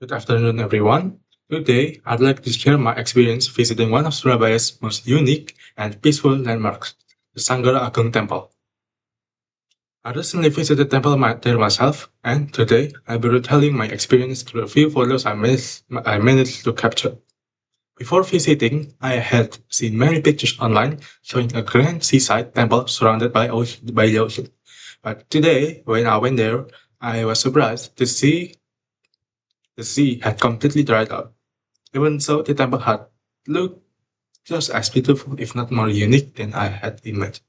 Good afternoon, everyone. Today, I'd like to share my experience visiting one of Surabaya's most unique and peaceful landmarks, the Sanggara Agung Temple. I recently visited the temple there myself, and today I'll be retelling my experience through a few photos I managed to capture. Before visiting, I had seen many pictures online showing a grand seaside temple surrounded by the ocean. But today, when I went there, I was surprised to see the sea had completely dried up. Even so, the temple had looked just as beautiful, if not more unique than I had imagined.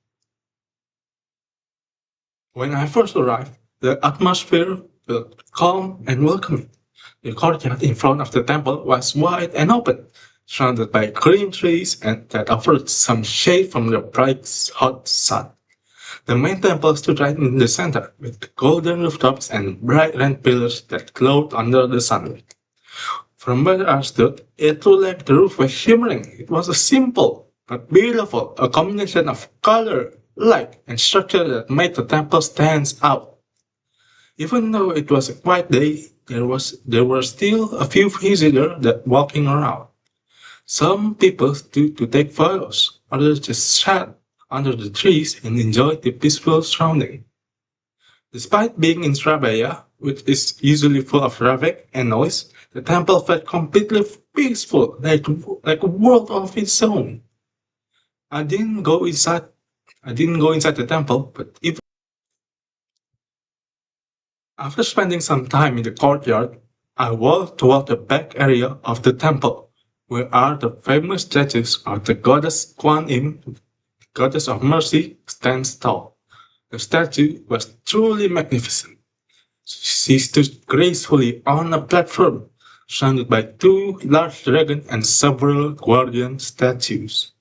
When I first arrived, the atmosphere felt calm and welcoming. The courtyard in front of the temple was wide and open, surrounded by green trees and that offered some shade from the bright hot sun. The main temple stood right in the center, with golden rooftops and bright red pillars that glowed under the sunlight. From where I stood, it looked like the roof was shimmering. It was a simple but beautiful, a combination of color, light, and structure that made the temple stand out. Even though it was a quiet day, there were still a few visitors that walking around. Some people stood to take photos, others just sat under the trees and enjoyed the peaceful surrounding. Despite being in Surabaya, which is usually full of traffic and noise, the temple felt completely peaceful, like a world of its own. I didn't go inside. I didn't go inside the temple, but even after spending some time in the courtyard, I walked toward the back area of the temple, where are the famous statues of the goddess Kuan Im, goddess of mercy, stands tall. The statue was truly magnificent. She stood gracefully on a platform, surrounded by two large dragons and several guardian statues.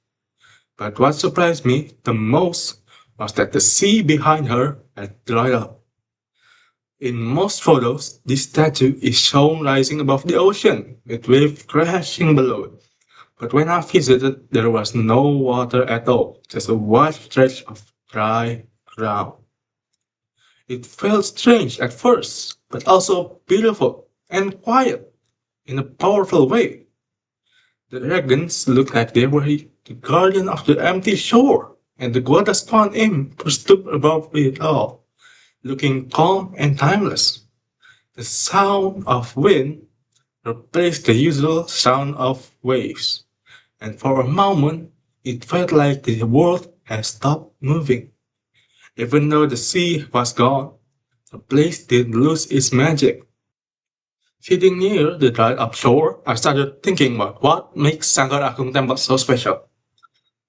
But what surprised me the most was that the sea behind her had dried up. In most photos, this statue is shown rising above the ocean, with waves crashing below it. But when I visited, there was no water at all, just a wide stretch of dry ground. It felt strange at first, but also beautiful and quiet in a powerful way. The dragons looked like they were the guardian of the empty shore, and the goddess Kuan Im stood above it all, looking calm and timeless. The sound of wind replaced the usual sound of waves, and for a moment it felt like the world had stopped moving. Even though the sea was gone, the place didn't lose its magic. Sitting near the dried up shore, I started thinking about what makes Sanggar Agung Temple so special.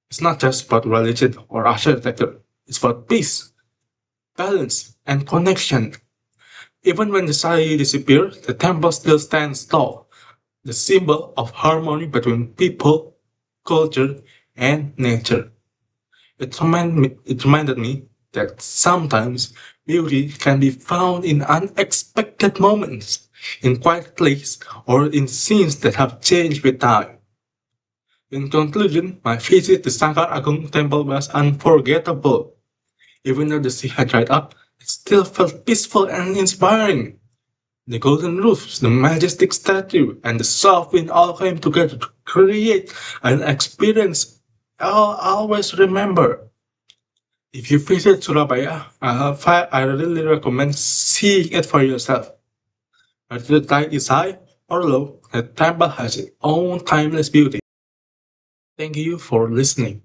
It's not just about religion or architecture, it's about peace, balance, and connection. Even when the sky disappears, the temple still stands tall, the symbol of harmony between people, culture, and nature. It reminded me that sometimes beauty can be found in unexpected moments, in quiet places, or in scenes that have changed with time. In conclusion, my visit to Sangkar Agung Temple was unforgettable. Even though the sea had dried up, it still felt peaceful and inspiring. The golden roofs, the majestic statue, and the soft wind all came together to create an experience I'll always remember. If you visit Surabaya, I really recommend seeing it for yourself. Whether the tide is high or low, the temple has its own timeless beauty. Thank you for listening.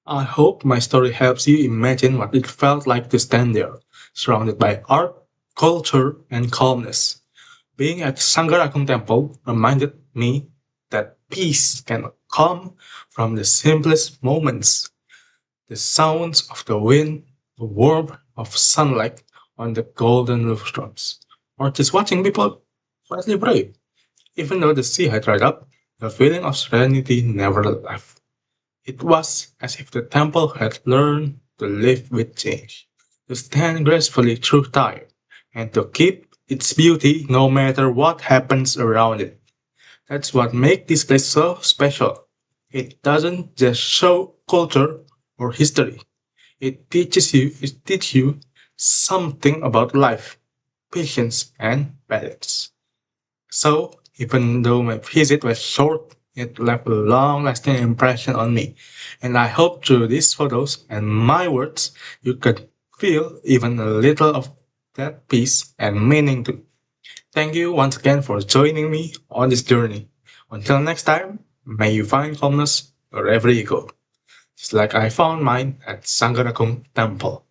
I hope my story helps you imagine what it felt like to stand there, surrounded by art, culture, and calmness. Being at Sangharakung Temple reminded me that peace can come from the simplest moments. The sounds of the wind, the warmth of sunlight on the golden rooftops, or just watching people quietly pray. Even though the sea had dried up, the feeling of serenity never left. It was as if the temple had learned to live with change, to stand gracefully through time, and to keep its beauty no matter what happens around it. That's what makes this place so special. It doesn't just show culture or history. It teaches you something about life, patience, and balance. So, even though my visit was short, it left a long lasting impression on me. And I hope through these photos and my words, you could feel even a little of that peace and meaning too. Thank you once again for joining me on this journey. Until next time, may you find calmness wherever you go, just like I found mine at Sanganakum Temple.